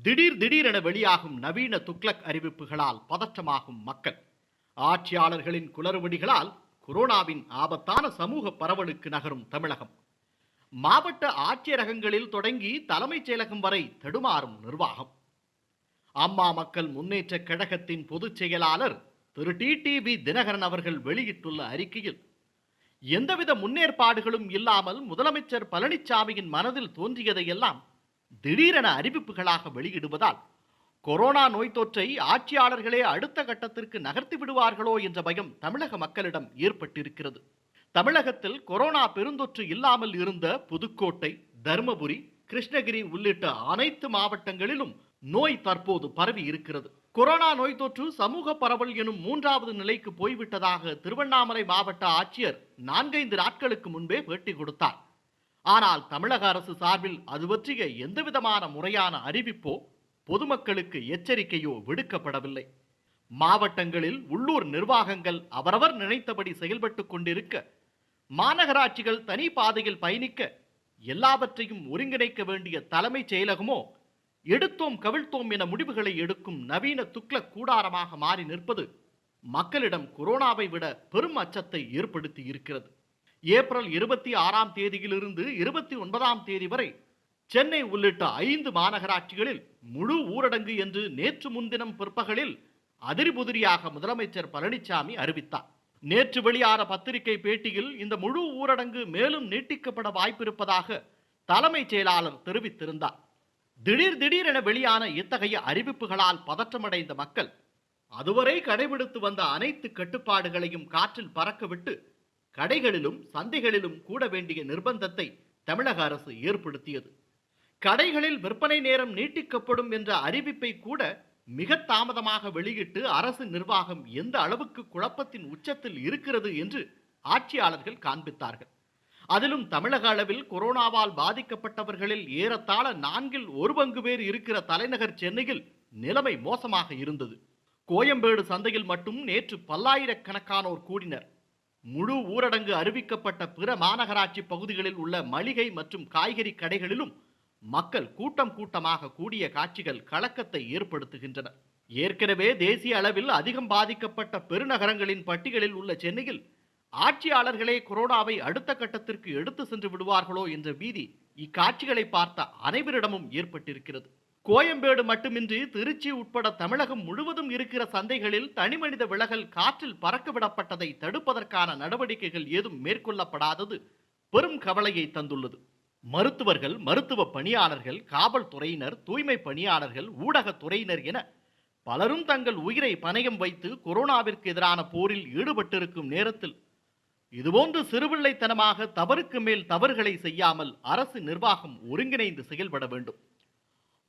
திடீரென வெளியாகும் நவீன துக்ளக் அறிவிப்புகளால் பதற்றமாகும் மக்கள். ஆட்சியாளர்களின் குளறுபடிகளால் கொரோனாவின் ஆபத்தான சமூக பரவலுக்கு நகரும் தமிழகம். மாவட்ட ஆட்சியரகங்களில் தொடங்கி தலைமைச் செயலகம் வரை தடுமாறும் நிர்வாகம். அம்மா மக்கள் முன்னேற்ற கழகத்தின் பொதுச் செயலாளர் திரு டிடிவி தினகரன் அவர்கள் வெளியிட்டுள்ள அறிக்கையில், எந்தவித முன்னேற்பாடுகளும் இல்லாமல் முதலமைச்சர் பழனிசாமியின் மனதில் தோன்றியதையெல்லாம் திடீரென அறிவிப்புகளாக வெளியிடுவதால் கொரோனா நோய் தொற்றை ஆட்சியாளர்களே அடுத்த கட்டத்திற்கு நகர்த்தி விடுவார்களோ என்ற பயம் தமிழக மக்களிடம் ஏற்பட்டிருக்கிறது. தமிழகத்தில் கொரோனா பெருந்தொற்று இல்லாமல் இருந்த புதுக்கோட்டை, தருமபுரி, கிருஷ்ணகிரி உள்ளிட்ட அனைத்து மாவட்டங்களிலும் நோய் தற்போது பரவி இருக்கிறது. கொரோனா நோய் தொற்று சமூக பரவல் எனும் 3வது நிலைக்கு போய்விட்டதாக திருவண்ணாமலை மாவட்ட ஆட்சியர் 4-5 நாட்களுக்கு முன்பே பேட்டி கொடுத்தார். ஆனால் தமிழக அரசு சார்பில் அது பற்றிய எந்தவிதமான முறையான அறிவிப்போ பொதுமக்களுக்கு எச்சரிக்கையோ விடுக்கப்படவில்லை. மாவட்டங்களில் உள்ளூர் நிர்வாகங்கள் அவரவர் நினைத்தபடி செயல்பட்டுக் கொண்டிருக்க, மாநகராட்சிகள் தனி பாதையில் பயணிக்க, எல்லாவற்றையும் ஒருங்கிணைக்க வேண்டிய தலைமைச் செயலகமோ எடுத்தோம் கவிழ்த்தோம் என முடிவுகளை எடுக்கும் நவீன துக்ளக் கூடாரமாக மாறி நிற்பது மக்களிடம் கொரோனாவை விட பெரும் அச்சத்தை ஏற்படுத்தி இருக்கிறது. ஏப்ரல் 26ஆம் தேதியிலிருந்து 29ஆம் தேதி வரை சென்னை உள்ளிட்ட 5 மாநகராட்சிகளில் முழு ஊரடங்கு என்று நேற்று முன்தினம் பிற்பகலில் அதிரிபுதிரியாக முதலமைச்சர் பழனிசாமி அறிவித்தார். நேற்று வெளியான பத்திரிகை பேட்டியில் இந்த முழு ஊரடங்கு மேலும் நீட்டிக்கப்பட வாய்ப்பிருப்பதாக தலைமைச் செயலாளர் தெரிவித்திருந்தார். திடீரென வெளியான இத்தகைய அறிவிப்புகளால் பதற்றமடைந்த மக்கள் அதுவரை கடைபிடித்து வந்த அனைத்து கட்டுப்பாடுகளையும் காற்றில் பறக்கவிட்டு கடைகளிலும் சந்தைகளிலும் கூட வேண்டிய நிர்பந்தத்தை தமிழக அரசு ஏற்படுத்தியது. கடைகளில் விற்பனை நேரம் நீட்டிக்கப்படும் என்ற அறிவிப்பை கூட மிக தாமதமாக வெளியிட்டு அரசு நிர்வாகம் எந்த அளவுக்கு குழப்பத்தின் உச்சத்தில் இருக்கிறது என்று ஆட்சியாளர்கள் காண்பித்தார்கள். அதிலும் தமிழக அளவில் கொரோனாவால் பாதிக்கப்பட்டவர்களில் ஏறத்தாழ 1/4 பேர் இருக்கிற தலைநகர் சென்னையில் நிலைமை மோசமாக இருந்தது. கோயம்பேடு சந்தையில் மட்டும் நேற்று பல்லாயிரக்கணக்கானோர் கூடினர். முழு ஊரடங்கு அறிவிக்கப்பட்ட பிற மாநகராட்சி பகுதிகளில் உள்ள மளிகை மற்றும் காய்கறி கடைகளிலும் மக்கள் கூட்டமாக கூடிய காட்சிகள் கலக்கத்தை ஏற்படுத்துகின்றன. ஏற்கனவே தேசிய அளவில் அதிகம் பாதிக்கப்பட்ட பெருநகரங்களின் பட்டியலில் உள்ள சென்னையில் ஆட்சியாளர்களே கொரோனாவை அடுத்த கட்டத்திற்கு எடுத்து சென்று விடுவார்களோ என்ற பீதி இக்காட்சிகளை பார்த்த அனைவரிடமும் ஏற்பட்டிருக்கிறது. கோயம்பேடு மட்டுமின்றி திருச்சி உட்பட தமிழகம் முழுவதும் இருக்கிற சந்தைகளில் தனிமனித விலகல் காற்றில் பறக்க விடப்பட்டதை தடுப்பதற்கான நடவடிக்கைகள் ஏதும் மேற்கொள்ளப்படாதது பெரும் கவலையை தந்துள்ளது. மருத்துவர்கள், மருத்துவ பணியாளர்கள், காவல்துறையினர், தூய்மை பணியாளர்கள், ஊடகத்துறையினர் என பலரும் தங்கள் உயிரை பணயம் வைத்து கொரோனாவிற்கு எதிரான போரில் ஈடுபட்டிருக்கும் நேரத்தில் இதுபோன்று சிறுபிள்ளைத்தனமாக தவறுக்கு மேல் தவறுகளை செய்யாமல் அரசு நிர்வாகம் ஒருங்கிணைந்து செயல்பட வேண்டும்.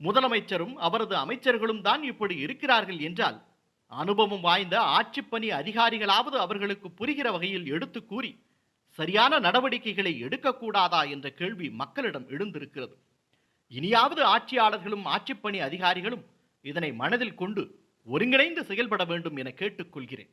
முதலமைச்சரும் அவரது அமைச்சர்களும் தான் இப்படி இருக்கிறார்கள் என்றால் அனுபவம் வாய்ந்த ஆட்சிப்பணி அதிகாரிகளாவது அவர்களுக்கு புரிகிற வகையில் எடுத்து கூறி சரியான நடவடிக்கைகளை எடுக்கக்கூடாதா என்ற கேள்வி மக்களிடம் எழுந்திருக்கிறது. இனியாவது ஆட்சியாளர்களும் ஆட்சிப்பணி அதிகாரிகளும் இதனை மனதில் கொண்டு ஒருங்கிணைந்து செயல்பட வேண்டும் என கேட்டுக்கொள்கிறேன்.